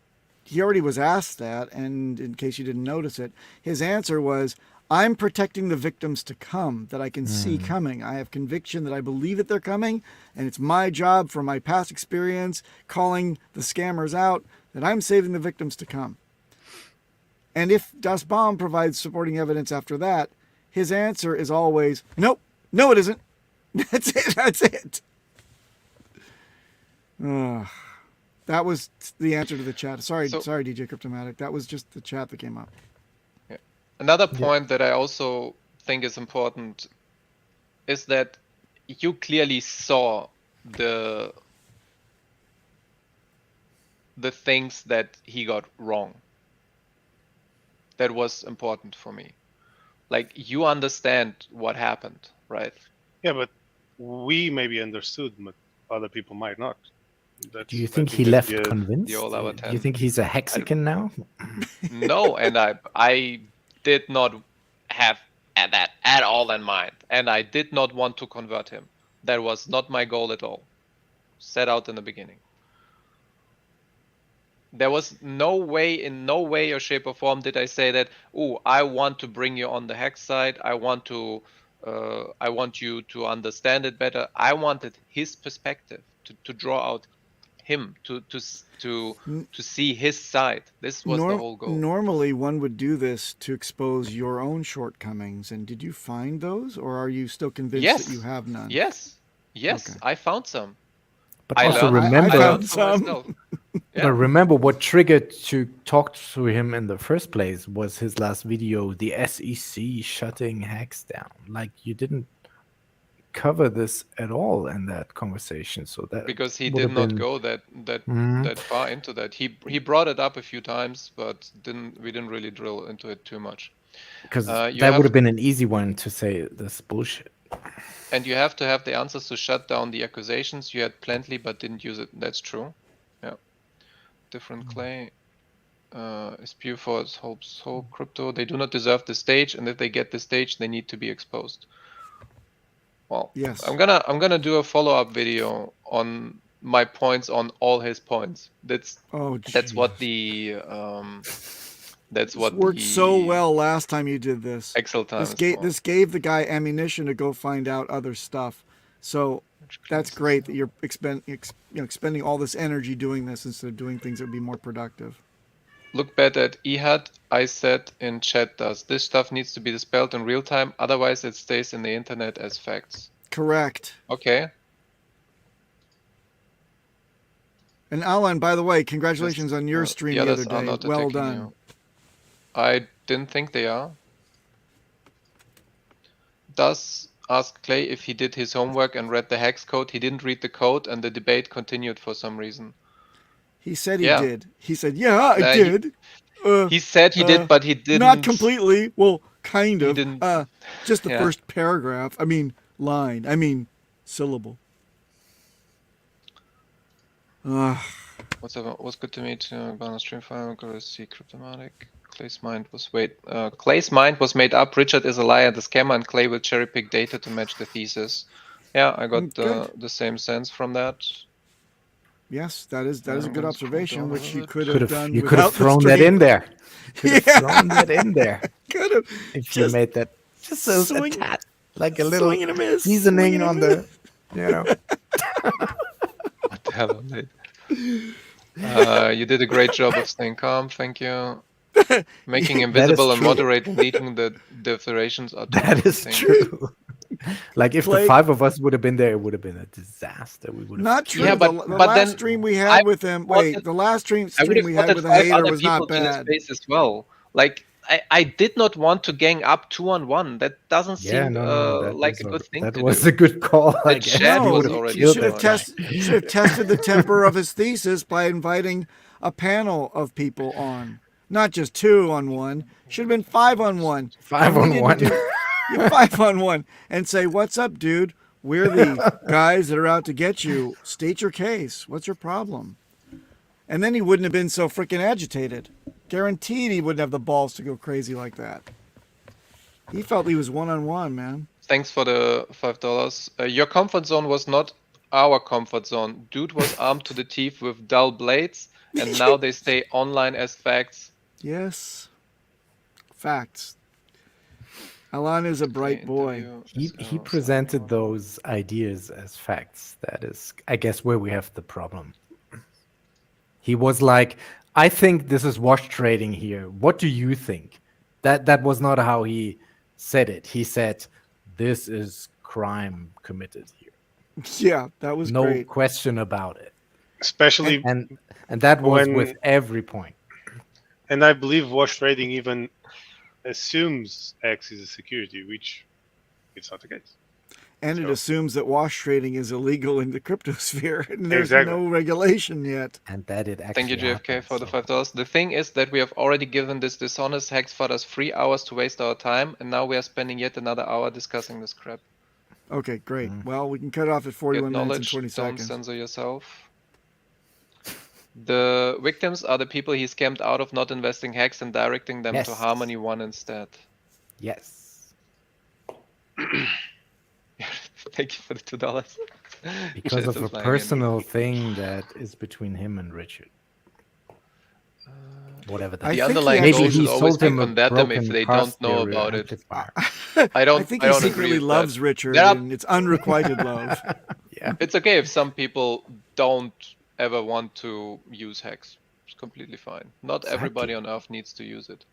was asked that, and in case you didn't notice it, his answer was, I'm protecting the victims to come that I can see coming. I have conviction that I believe that they're coming, and it's my job from my past experience calling the scammers out that I'm saving the victims to come. And if Das Bomb provides supporting evidence after that, his answer is always, nope, no it isn't. That's it, that's it. That was the answer to the chat. Sorry, DJ Cryptomatic. That was just the chat that came up. Another point that I also think is important is that you clearly saw the things that he got wrong. That was important for me. Like, you understand what happened, right? Yeah, but we maybe understood, but other people might not. Do you think he left convinced? the old Do you think he's a Hexican now? No, and I did not have that at all in mind, and I did not want to convert him. That was not my goal at all. Set out in the beginning. There was no way, in no way or shape or form did I say that, oh, I want to bring you on the HEX side. I want you to understand it better. I wanted his perspective to draw out him, to see his side. This was the whole goal. Normally, one would do this to expose your own shortcomings. And did you find those, or are you still convinced that you have none? Yes, Okay. I found some. But I also learned- remember, I found for some. myself. but remember what triggered to talk to him in the first place was his last video, the SEC shutting HEX down. Like, you didn't cover this at all in that conversation, so that Because he would did have not been- go that far into that. He brought it up a few times, but we didn't really drill into it too much. because you that have- would have been an easy one to say this bullshit. And you have to have the answers to shut down the accusations. You had plenty, but didn't use it. That's true. Yeah. Different clay. Is pure force hopes hope crypto. They do not deserve the stage, and if they get the stage, they need to be exposed. Well, Yes. I'm gonna do a follow-up video on my points on all his points. That's what the This worked so well last time you did this. Excel time. This gave the guy ammunition to go find out other stuff. So that's great that you're expending all this energy doing this instead of doing things that would be more productive. Look bad at Ehud. I said in chat, this stuff needs to be dispelled in real time, otherwise it stays in the internet as facts. Correct. Okay. And Alan, by the way, congratulations on your stream the other others are day. not Well attacking done. you. I didn't think they are. Does ask Clay if he did his homework and read the hex code. He didn't read the code, and the debate continued for some reason. He said he Yeah. did. He said, yeah, I He- did. He said he did, but he didn't. Not completely. Well, kind He of. didn't- Just the yeah. first paragraph. I mean, line. I mean, syllable. Was good to meet Banner Stream 5. Go to see Cryptomatic. Clay's mind was made up. Richard is a liar, the scammer, and Clay will cherry pick data to match the thesis. Yeah, I got the same sense from that. Yes, that is a good observation, which you could You have done. could have without thrown the that stream. in there. Could have Yeah. thrown that in there Could have. if you made that just a swing- tad, like a little swing and a miss, swing seasoning and a on the, you know. What the hell, mate? You did a great job of staying calm. Thank you. Making invisible and true. moderating, leading the iterations are two That different is things. true. Like if Clay- the 5 of us would have been there, it would have been a disaster. We would have. Not true. Yeah, the but last then stream we I had with him. Wait, wanted- the last stream I would have we had wanted with a 5 hater other was people not in the bad. space as well. Like I did not want to gang up 2-on-1. That doesn't Yeah, seem no, like a good thing that to was do. a good call. I The guess. chat We was would have already You killed should have that guy. tested the temper of his thesis by inviting a panel of people on, not just 2-on-1. Should have been 5-on-1. 5-on-1. 5-on-1, and say, "What's up, dude? We're the guys that are out to get you. State your case. What's your problem?" And then he wouldn't have been so freaking agitated. Guaranteed he wouldn't have the balls to go crazy like that. He felt he was 1-on-1, man. Thanks for the $5. Your comfort zone was not our comfort zone. Dude was armed to the teeth with dull blades, and now they stay online as facts. Yes. Facts. Alan is a bright boy. He presented those ideas as facts. That is, I guess, where we have the problem. He was like, "I think this is wash trading here. What do you think?" That was not how he said it. He said, "This is crime committed here. Yeah, that was No great. question about it." Especially, And that was When- with every point. and I believe wash trading even assumes X is a security, which it's not the case. And it So- assumes that wash trading is illegal in the cryptosphere, and there's Exactly. no regulation yet. And that it actually Thank you, JFK, happened, for the so- $5. The thing is that we have already given this dishonest hex fathers 3 hours to waste our time, and now we are spending yet another hour discussing this crap. Okay, great. Mm. Well, we can cut it off at Get 41 minutes and knowledge, 20 don't seconds. censor yourself. The victims are the people he scammed out of not investing hex and directing them to Yes. Harmony 1 instead. Yes. Thank you for the $2. Because of Just a flying in. personal thing that is between him and Richard. Whatever that I The think underlying he goal Maybe should he always sold be him a condemn them if broken they car don't know stereo about it. amplifier. I don't. I think I he don't agree secretly with loves that. Richard, There are- and it's unrequited love. Yeah. It's okay if some people don't ever want to use hex. It's completely fine. Not everybody on Earth needs to use it.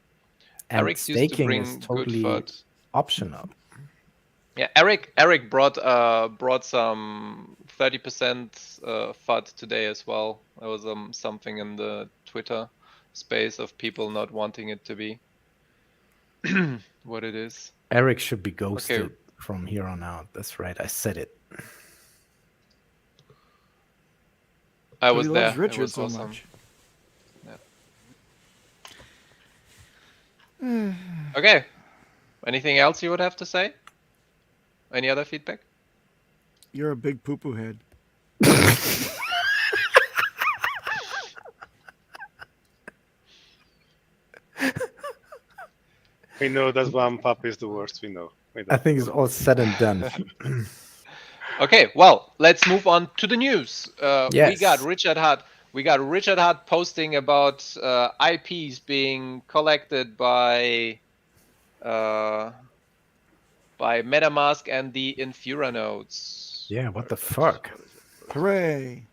And Eric's used to staking bring is good totally FUD. optional. Yeah, Eric brought some 30% FUD today as well. There was something in the Twitter space of people not wanting it to be what it is. Eric should be ghosted from here on out. That's right. I said it. I But was he there. loves It Richard was so awesome. much. Okay. Anything else you would have to say? Any other feedback? You're a big poo-poo head. We know that one pop is the worst. We know. I think it's all said and done. Okay, well, let's move on to the news. We Yes. got Richard Hart. We got Richard Hart posting about IPs being collected by MetaMask and the Infura nodes. Yeah, what the fuck? Hooray!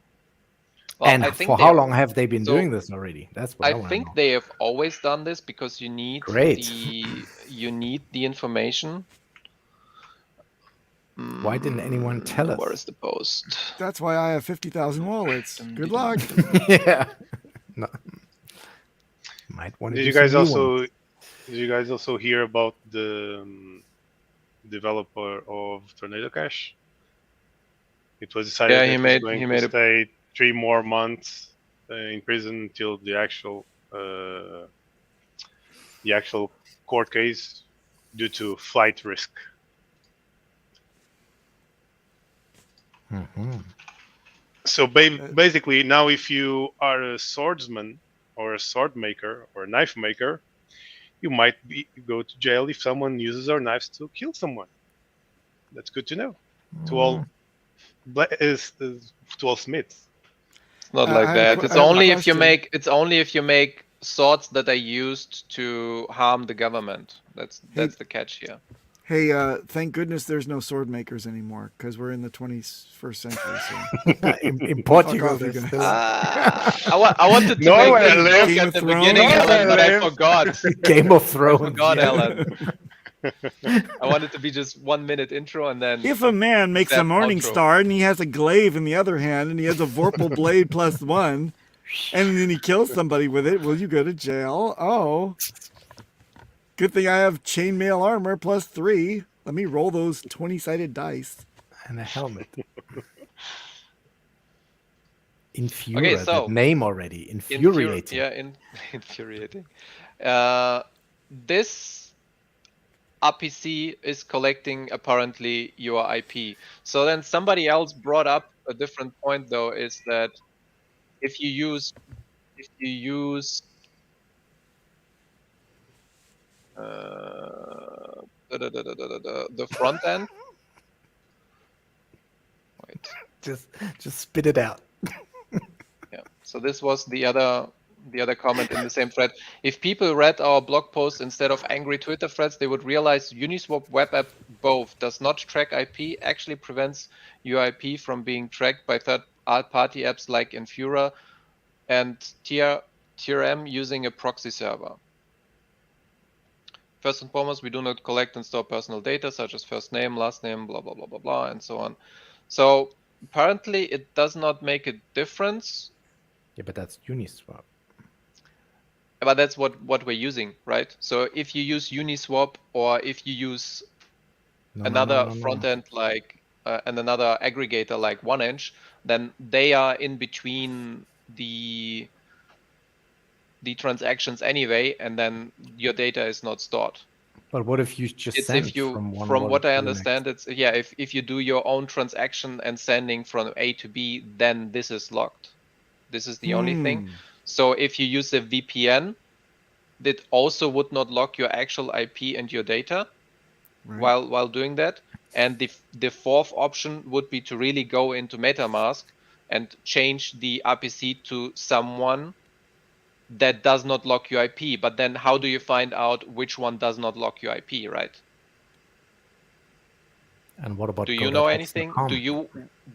Well, And I think for they how are- long have they been so doing this already? That's what I I want to think know. they have always done this because you need Great. you need the information. Why didn't anyone tell us? Where is the post? That's why I have 50,000 wallets. Good luck. Yeah. No. Might want to Did do you guys some new also? ones. Did you guys also hear about the developer of Tornado Cash? It was decided Yeah, that he he's made- going he to made a- stay 3 more months in prison until the actual court case due to flight risk. Mhm. So basically, now if you are a swordsman or a sword maker or a knife maker, you might go to jail if someone uses our knives to kill someone. That's good to know. To all smiths. It's not I like have a that. que- It's I have a only if you question. make. It's only if you make swords that are used to harm the government. That's the catch here. Hey, thank goodness there's no sword makers anymore because we're in the 21st century. So In fuck Portugal, off, you there's guys. still I wanted to Norway make this live. joke Game at of the Thrones. beginning, Norway Alan, but I live. forgot. Game of I Thrones. forgot, yeah. Alan. I wanted to be just 1 minute intro and then. If a man makes a that morning outro. star and he has a glaive in the other hand and he has a vorpal blade +1 and then he kills somebody with it, will you go to jail? Oh. Good thing I have chainmail armor +3. Let me roll those 20-sided dice. And a helmet. Infura, Okay, so that name already. Infuriating. Infuriating. This RPC is collecting apparently your IP. So then somebody else brought up a different point though, is that if you use the front end. Wait. Just spit it out. Yeah. So this was the other comment in the same thread. If people read our blog post instead of angry Twitter threads, they would realize Uniswap web app both does not track IP, actually prevents your IP from being tracked by third-party apps like Infura and TRM using a proxy server. First and foremost, we do not collect and store personal data such as first name, last name, blah, blah, blah, blah, blah, and so on. So apparently it does not make a difference. Yeah, but that's Uniswap. But that's what we're using, right? So if you use Uniswap or if you use another front end like and another aggregator like 1inch, then they are in between the transactions anyway, and then your data is not stored. But what if you just send from one from what I wallet to the understand, next? it's if you do your own transaction and sending from A to B, then this is locked. This is the only thing. So if you use a VPN, that also would not lock your actual IP and your data while doing that. And the fourth option would be to really go into MetaMask and change the RPC to someone that does not lock your IP. But then how do you find out which one does not lock your IP, right? And what about do you know anything? Do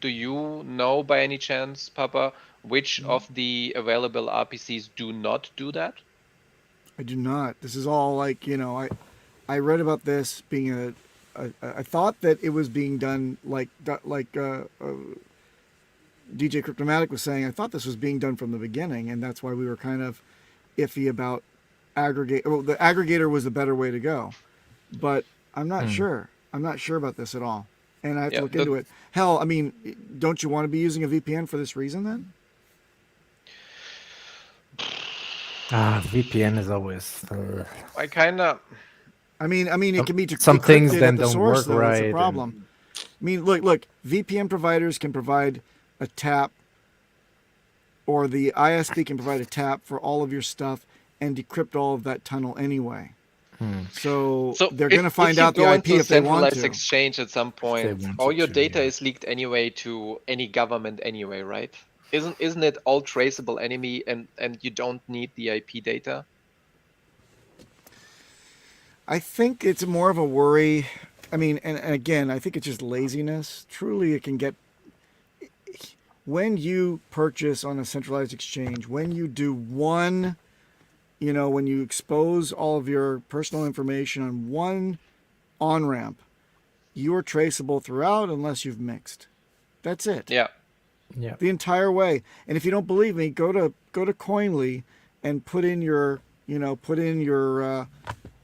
you know by any chance, Papa, which of the available RPCs do not do that? I do not. This is all like, I read about this being I thought that it was being done like DJ Cryptomatic was saying. I thought this was being done from the beginning, and that's why we were kind of iffy about aggregate. Well, the aggregator was the better way to go, but I'm not sure. I'm not sure about this at all, and I have to look into it. Hell, I mean, don't you want to be using a VPN for this reason then? VPN is always. I kind of. I mean, it can be some things then at the don't source, work though. right. That's a problem. I mean, look. VPN providers can provide a tap, or the ISP can provide a tap for all of your stuff and decrypt all of that tunnel anyway. So they're going to find out the IP if they want to. Exchange at some point, all your data is leaked anyway to any government anyway, right? Isn't it all traceable enemy and you don't need the IP data? I think it's more of a worry. I mean, and again, I think it's just laziness. Truly, it can get. When you purchase on a centralized exchange, when you do one, when you expose all of your personal information on one on-ramp, you are traceable throughout unless you've mixed. That's it. Yeah. The entire way. And if you don't believe me, go to Coinly and put in your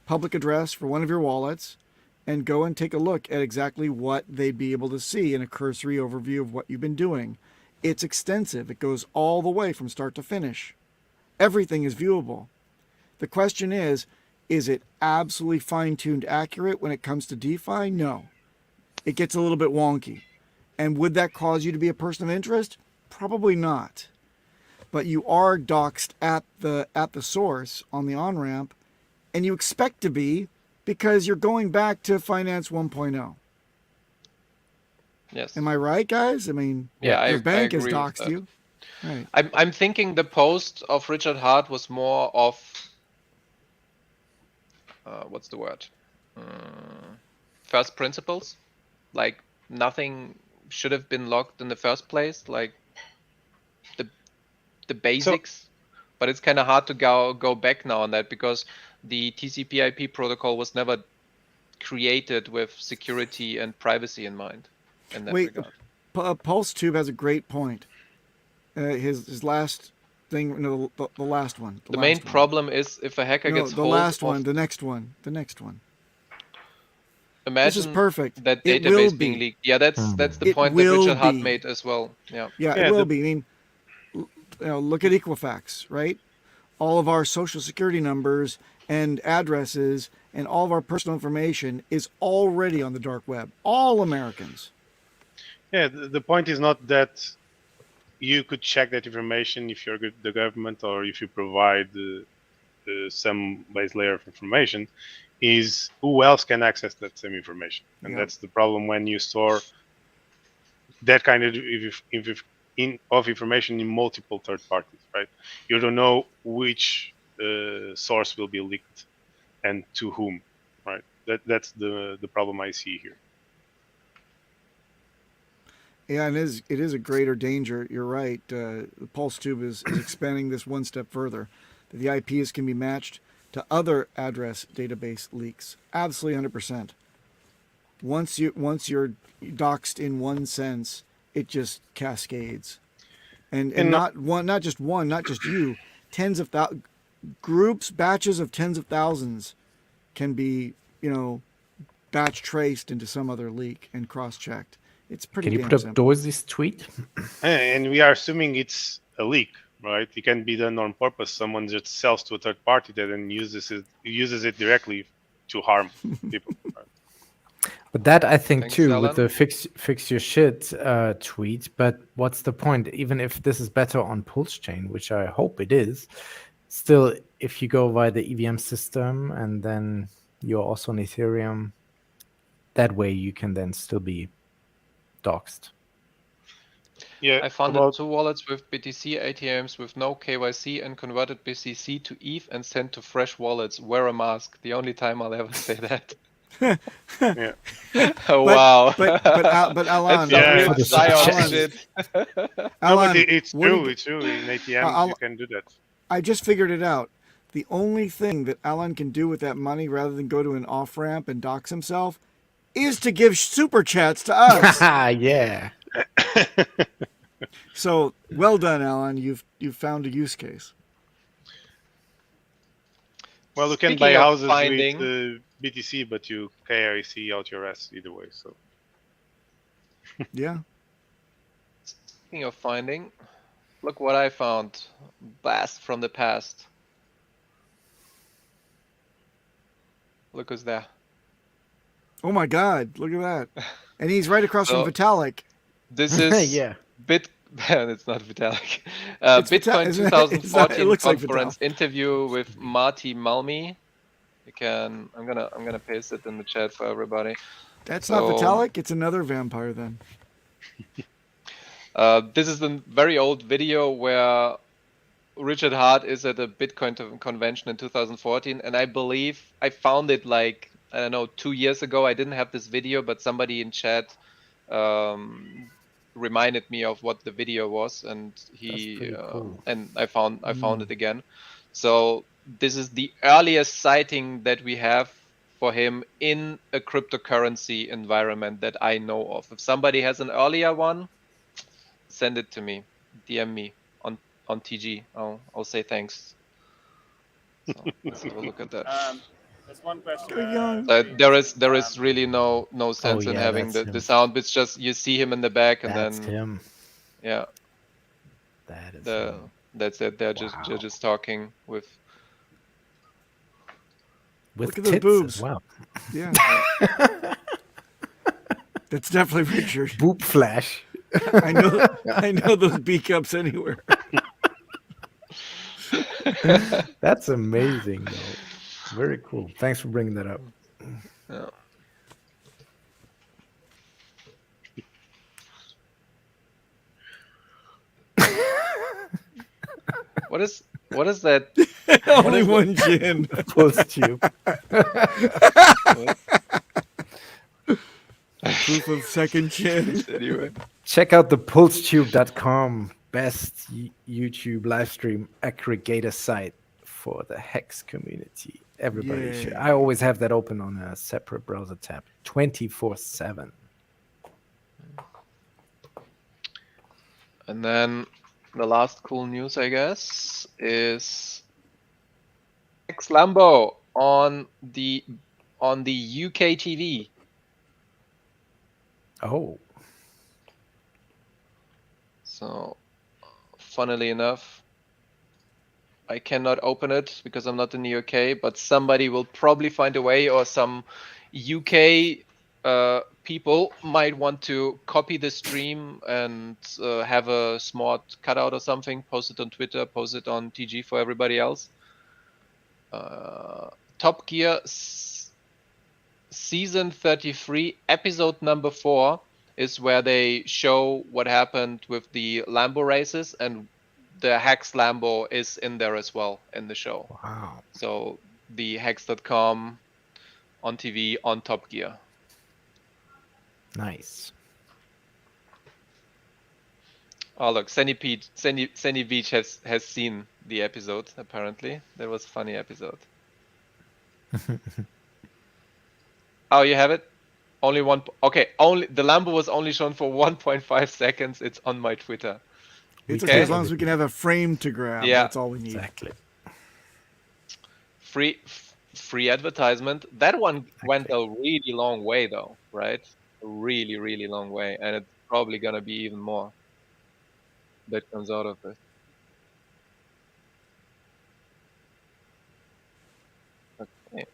public address for one of your wallets and go and take a look at exactly what they'd be able to see in a cursory overview of what you've been doing. It's extensive. It goes all the way from start to finish. Everything is viewable. The question is it absolutely fine-tuned accurate when it comes to DeFi? No. It gets a little bit wonky. And would that cause you to be a person of interest? Probably not. But you are doxed at the source on the on-ramp, and you expect to be because you're going back to Finance 1.0. Yes. Am I right, guys? I mean, Yeah, your bank I has agree with doxed that. you. Right. I'm thinking the post of Richard Hart was more of what's the word? First principles. Like nothing should have been locked in the first place. Like the basics. But it's kind of hard to go back now on that because the TCP/IP protocol was never created with security and privacy in mind. In that Wait, regard. PulseTube has a great point. His last thing, no, the last one. The main problem is if a hacker No, gets the hold last of, one, the next one. imagine This is perfect. that It will database being be. leaked. Yeah, that's the It point that will Richard Hart be. made as well. Yeah. Yeah, Yeah, it will be. I mean, look at Equifax, right? All of our social security numbers and addresses and all of our personal information is already on the dark web. All Americans. Yeah, the point is not that you could check that information if you're the government or if you provide some base layer of information, is who else can access that same information. And that's the problem when you store that kind of information in multiple third parties, right? You don't know which source will be leaked and to whom, right? That's the problem I see here. Yeah, it is a greater danger. You're right. The PulseTube is expanding this one step further. The IPs can be matched to other address database leaks. Absolutely 100%. Once you're doxed in one sense, it just cascades. And not just you, tens of groups, batches of tens of thousands can be, batch traced into some other leak and cross-checked. It's pretty Can you damn put up simple. Dorsey's tweet? And we are assuming it's a leak, right? It can be done on purpose. Someone just sells to a third party that then uses it directly to harm people. Right? But that I think Thanks, too with Alan. the fix your shit tweet. But what's the point? Even if this is better on Pulse Chain, which I hope it is, still if you go via the EVM system and then you're also on Ethereum, that way you can then still be doxed. Yeah, I funded 2 wallets with BTC ATMs with no KYC and converted BTC to ETH and sent to fresh wallets. Wear a mask. The only time I'll ever say that. yeah. Oh, wow. But Alan, That's some Yeah, real it's- Zion Alan, shit. No, Alan, but it's what did true. you- It's true. In ATMs, you can do that. I just figured it out. The only thing that Alan can do with that money rather than go to an off ramp and dox himself is to give super chats to us. Yeah. So well done, Alan. You've found a use case. Well, you can Speaking buy of houses finding- with BTC, but you KYC out your ass either way. So Yeah. Speaking of finding, look what I found. Blast from the past. Look who's there. Oh my God! Look at that. And he's right across So- from Vitalik. This is Yeah. It's not Vitalik. It's Bitcoin isn't it? 2014 It looks like conference interview with Marty Malmi. I'm gonna paste it in the chat for everybody. That's So- not Vitalik. It's another vampire then. This is a very old video where Richard Hart is at a Bitcoin convention in 2014, and I believe I found it like, I don't know, 2 years ago. I didn't have this video, but somebody in chat reminded me of what the video was, and he pretty cool. and I found it again. So this is the earliest sighting that we have for him in a cryptocurrency environment that I know of. If somebody has an earlier one, send it to me, DM me on TG. I'll say thanks. So let's have a look at that. There's one question. There is really no sense in yeah, having that's the him. sound. It's just you see him in the back, and That's then him. yeah, That is him. that's it. They're just talking with. With Look at those tits boobs. as well. Yeah. That's definitely Richard. Boob flash. I know those B cups anywhere. That's amazing, though. Very cool. Thanks for bringing that up. Yeah. What is that? Only is it? one gin. Pulse tube. Proof of second chin. Anyway. Check out the pulsetube.com, best YouTube live stream aggregator site for the HEX community. Everybody should. Yeah. I always have that open on a separate browser tab, 24/7. And then the last cool news, I guess, is HEX Lambo on the UK TV. Oh, So, funnily enough, I cannot open it because I'm not in the UK, but somebody will probably find a way, or some UK people might want to copy the stream and have a smart cutout or something, post it on Twitter, post it on TG for everybody else. Top Gear Season 33, episode number 4 is where they show what happened with the Lambo races, and the HEX Lambo is in there as well in the show. wow. So the hex.com on TV on Top Gear. Nice. Oh look, Sunny Beach has seen the episode, apparently. That was a funny episode. Oh, you have it? Only one. Okay, only the Lambo was only shown for 1.5 seconds. It's on my Twitter. It's Okay. okay as long as we can have a frame to grab. Yeah. That's all we need. Exactly. Free advertisement. That one went a really long way, though, right? A really, really long way, and it's probably gonna be even more that comes out of it. Okay.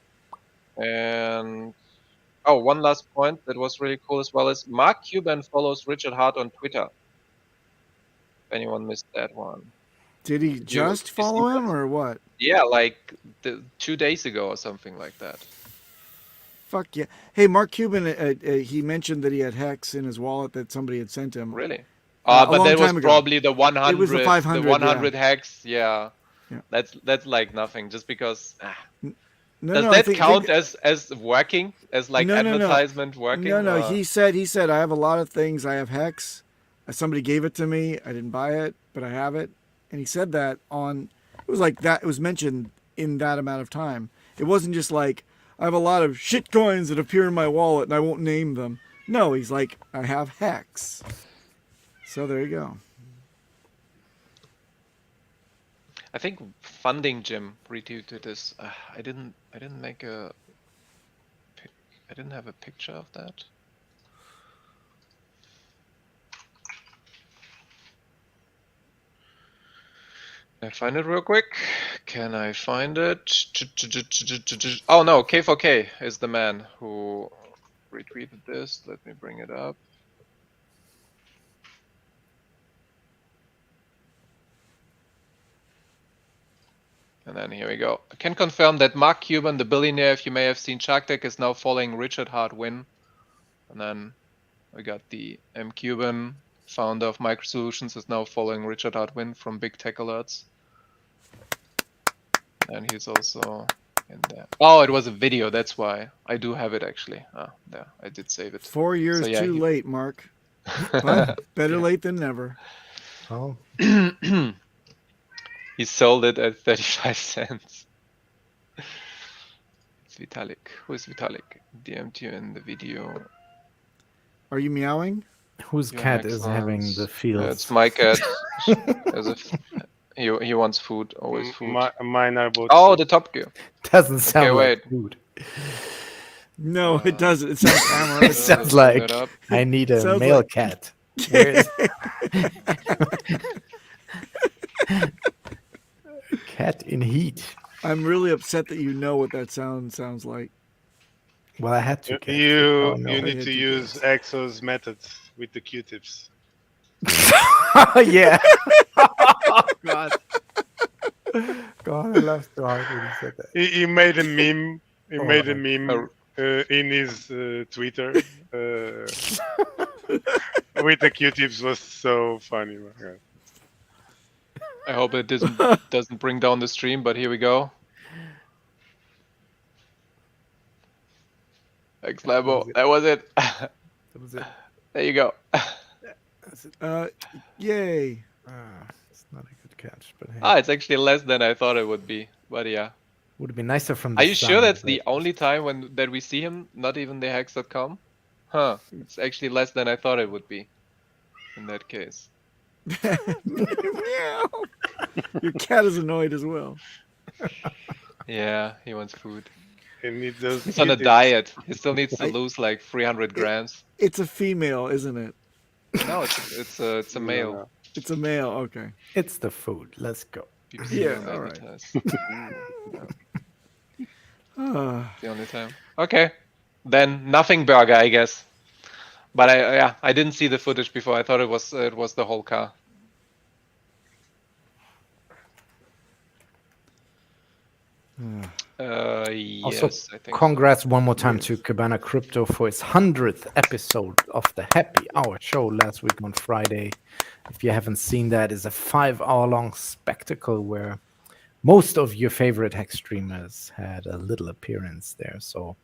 And oh, one last point that was really cool as well is Mark Cuban follows Richard Hart on Twitter. If anyone missed that one. Did he just you follow see him or what? Yeah, like 2 days ago or something like that. Fuck yeah. Hey, Mark Cuban, he mentioned that he had HEX in his wallet that somebody had sent him. Really? A But long that was time ago. probably the 100. It was the 500, The 100 HEX. Yeah. Yeah. That's like nothing. Just because. No, Does no, I that think- count as working, as like No, no, no. advertisement working? No, or- he said I have a lot of things. I have HEX. Somebody gave it to me. I didn't buy it, but I have it. And he said that on. It was like that. It was mentioned in that amount of time. It wasn't just like I have a lot of shit coins that appear in my wallet and I won't name them. No, he's like I have HEX. So there you go. I think Funding Jim retweeted this. I didn't make a. I didn't have a picture of that. Can I find it real quick? Can I find it? Oh no, K4K is the man who retweeted this. Let me bring it up. And then here we go. I can confirm that Mark Cuban, the billionaire, if you may have seen Shark Tank, is now following Richard Hart Win. And then we got the M. Cuban, founder of Micro Solutions, is now following Richard Hart Win from Big Tech Alerts. And he's also in there. Oh, it was a video, that's why. I do have it actually. Ah, there, I did save it. 4 years So, yeah, too he- late, Mark. But better late than never. Oh, He sold it at 35 cents. It's Vitalik. Who is Vitalik? DM'd you in the video. Are you meowing? whose Your cat is having excellence. the fields? It's my cat. As if he wants food, always food. Mine are both. Oh, the Top Gear. Doesn't sound like wait. food. No, it doesn't. It sounds It amorous. sounds Bring like it up. I need a Sounds male like- cat. Where is cat in heat? I'm really upset that you know what that sounds like. Well, I had to. You catch it. Oh, no. you I need hate to you use Exo's methods with the Q-tips. Yeah. God. God, I laughed so hard when he said that. He made a meme. He Oh, made a my meme in his Twitter with the Q-tips. Was so funny. My God. I hope it doesn't bring down the stream, but here we go. Thanks, Lambo. That was it. That was it. There you go. That's it. Yay. It's not a good catch, but hey. It's actually less than I thought it would be. But yeah. Would have been nicer from the Are you sun, sure that's but- the only time that we see him? Not even the hex.com? Huh. It's actually less than I thought it would be. In that case. Meow. Your cat is annoyed as well. Yeah, he wants food. And it does. He's on a diet. He still needs to lose like 300 grams. It's a female, isn't it? No, it's a male. It's a male. Okay. It's the food. Let's go. BBC Yeah, won't all right. advertise. Ah. The only time. Okay. Then nothing burger, I guess. But I didn't see the footage before. I thought it was the whole car. Yes, Also, I think. congrats one more time to Cabana Crypto for its 100th episode of the Happy Hour show last week on Friday. If you haven't seen that, it's a 5-hour-long spectacle where most of your favorite Hex streamers had a little appearance there. So,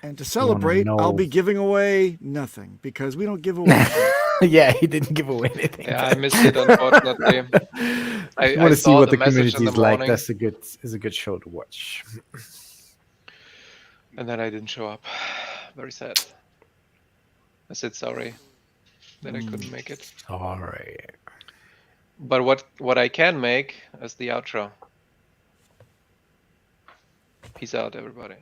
And to celebrate, know- I'll be giving away nothing because we don't give away shit. yeah, he didn't give away anything. Yeah, I missed it unfortunately. I want to see saw what the message in community is like. morning, That's a good show to watch. and then I didn't show up. Very sad. I said sorry that I couldn't make it. All right. But what I can make is the outro. Peace out, everybody.